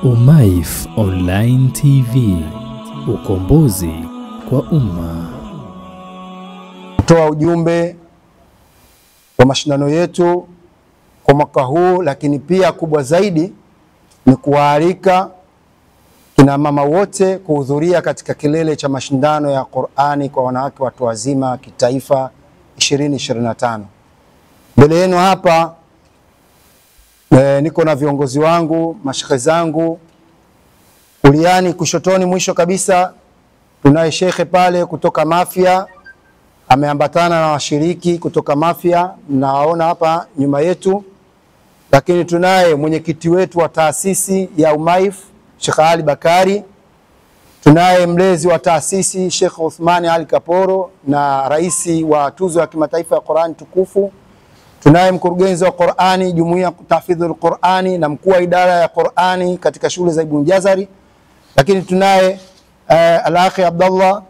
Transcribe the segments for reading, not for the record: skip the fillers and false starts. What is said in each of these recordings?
Umaif Online TV, ukombozi kwa umma. Kutoa ujumbe wa mashindano yetu kwa mwaka huu, lakini pia kubwa zaidi ni kuwaalika kina mama wote kuhudhuria katika kilele cha mashindano ya Qur'ani kwa wanawake watu wazima kitaifa 2025. Mbele yenu hapa niko na viongozi wangu, mashekhe zangu. Kuliani kushotoni mwisho kabisa tunaye shekhe pale kutoka Mafia, ameambatana na washiriki kutoka Mafia, mnawaona hapa nyuma yetu. Lakini tunaye mwenyekiti wetu wa taasisi ya Umaif, Sheikh Ali Bakari. Tunaye mlezi wa taasisi Sheikh Uthmani Ali Kaporo na raisi wa tuzo ya kimataifa ya Qur'an tukufu. Tunaye mkurugenzi wa Qur'ani Jumuiya Tahfidhul Qur'ani na mkuu wa idara ya Qur'ani katika shule za Ibn Jazari. Lakini tunaye Al-Akhi Abdullah,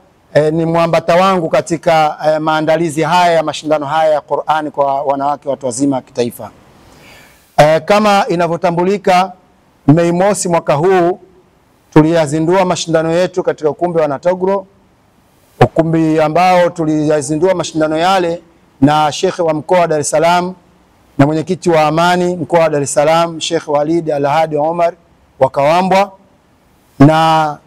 ni mwambata wangu katika maandalizi haya ya mashindano haya ya Qur'ani kwa wanawake watu wazima kitaifa. Kama inavyotambulika, Mei Mosi mwaka huu tuliyazindua mashindano yetu katika ukumbi wa Natogro, ukumbi ambao tuliyazindua mashindano yale na Shekhe wa mkoa wa Dar es Salaam na mwenyekiti wa amani mkoa wa Dar es Salaam Sheikh Walid Al-Hadi Omar wa Kawambwa. Na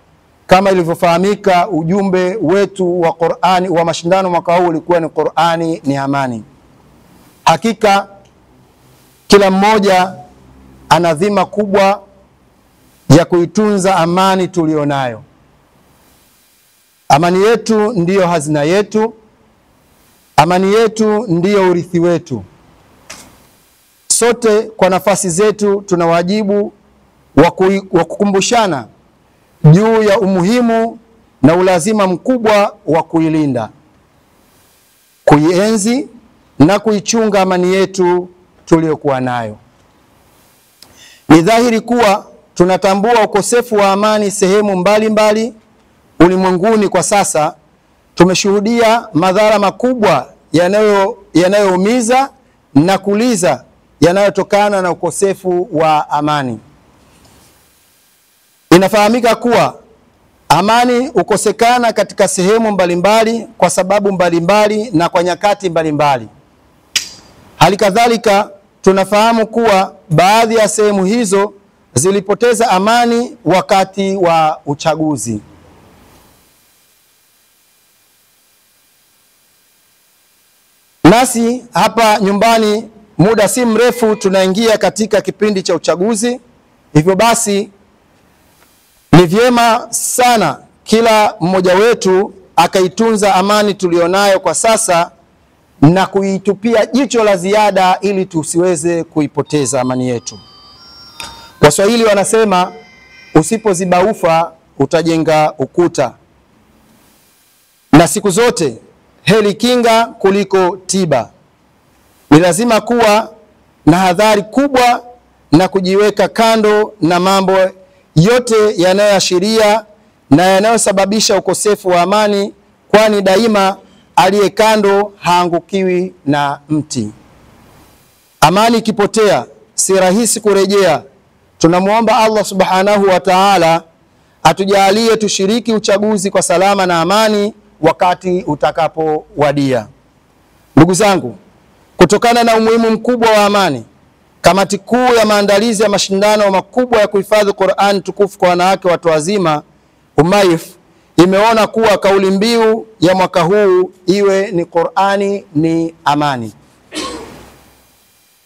kama ilivyofahamika, ujumbe wetu wa Qur'ani wa mashindano mwaka huu ulikuwa ni Qur'ani ni amani. Hakika kila mmoja ana dhima kubwa ya kuitunza amani tulionayo. Amani yetu ndiyo hazina yetu. Amani yetu ndiyo urithi wetu. Sote kwa nafasi zetu tuna wajibu wa kukumbushana juu ya umuhimu na ulazima mkubwa wa kuilinda, kuienzi na kuichunga amani yetu tuliyokuwa nayo. Ni dhahiri kuwa tunatambua ukosefu wa amani sehemu mbalimbali ulimwenguni kwa sasa. Tumeshuhudia madhara makubwa yanayoumiza na kuliza yanayotokana na ukosefu wa amani. Inafahamika kuwa amani ukosekana katika sehemu mbalimbali kwa sababu mbalimbali na kwa nyakati mbalimbali. Hali kadhalika tunafahamu kuwa baadhi ya sehemu hizo zilipoteza amani wakati wa uchaguzi. Nasi hapa nyumbani muda si mrefu tunaingia katika kipindi cha uchaguzi. Hivyo basi ni vyema sana kila mmoja wetu akaitunza amani tulionayo kwa sasa na kuitupia jicho la ziada ili tusiweze kuipoteza amani yetu. Waswahili wanasema usipoziba ufa utajenga ukuta. Na siku zote heri kinga kuliko tiba. Ni lazima kuwa na hadhari kubwa na kujiweka kando na mambo yote yanayoashiria na yanayosababisha ukosefu wa amani, kwani daima aliye kando haangukiwi na mti. Amani ikipotea si rahisi kurejea. Tunamuomba Allah Subhanahu wa Ta'ala atujalie tushiriki uchaguzi kwa salama na amani wakati utakapowadia. Ndugu zangu, kutokana na umuhimu mkubwa wa amani, kamati kuu ya maandalizi ya mashindano makubwa ya kuhifadhi Qur'an tukufu kwa wanawake watu wazima Umaif imeona kuwa kauli mbiu ya mwaka huu iwe ni Qur'ani ni amani.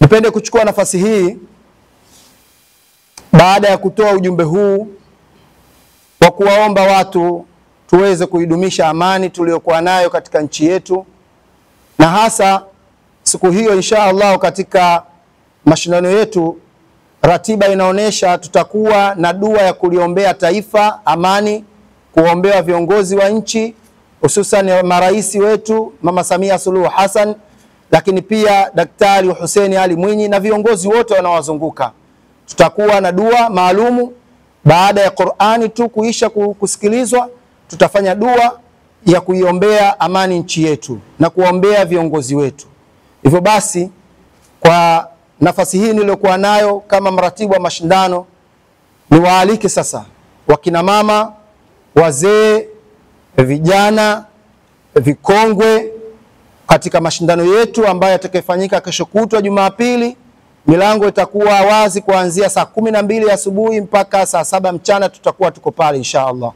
Nipende kuchukua nafasi hii baada ya kutoa ujumbe huu kwa kuwaomba watu tuweze kuidumisha amani tuliyokuwa nayo katika nchi yetu, na hasa siku hiyo insha Allah katika mashindano yetu ratiba inaonesha tutakuwa na dua ya kuliombea taifa amani, kuombea viongozi wa nchi hususan maraisi wetu Mama Samia Suluhu Hassan, lakini pia Daktari Hussein Ali Mwinyi na viongozi wote wanaowazunguka. Tutakuwa na dua maalumu baada ya Qur'ani tu kuisha kusikilizwa. Tutafanya dua ya kuiombea amani nchi yetu na kuombea viongozi wetu. Hivyo basi, kwa nafasi hii niliyokuwa nayo kama mratibu wa mashindano, Niwaalike sasa wakina mama, wazee, vijana, vikongwe katika mashindano yetu ambayo yatakayofanyika kesho kutwa Jumapili. Milango itakuwa wazi kuanzia saa 12 asubuhi mpaka saa 7 mchana, tutakuwa tuko pale inshallah.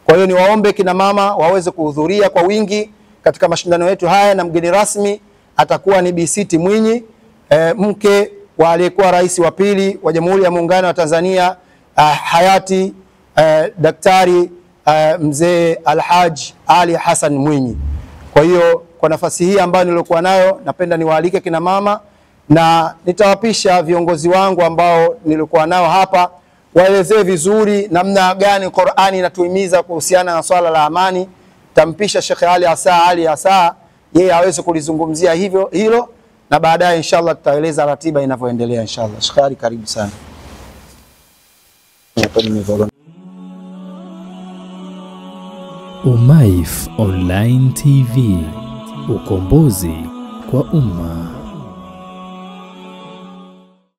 Kwa hiyo niwaombe kina mama waweze kuhudhuria kwa wingi katika mashindano yetu haya, na mgeni rasmi atakuwa ni Bi Siti Mwinyi, mke wa aliyekuwa rais wa pili wa Jamhuri ya Muungano wa Tanzania, hayati Daktari Mzee Alhaji Ali Hassan Mwinyi. Kwa hiyo kwa nafasi hii ambayo nilikuwa nayo, napenda niwaalike kina mama, na nitawapisha viongozi wangu ambao nilikuwa nao hapa waelezee vizuri namna gani Qur'ani inatuhimiza kuhusiana na swala la amani. Tampisha Sheikh Ali Asa yeye aweze kulizungumzia hilo, na baadaye inshallah tutaeleza ratiba inavyoendelea inshallah. Sheikh Ali, karibu sana. Umaif Online TV, ukombozi kwa umma.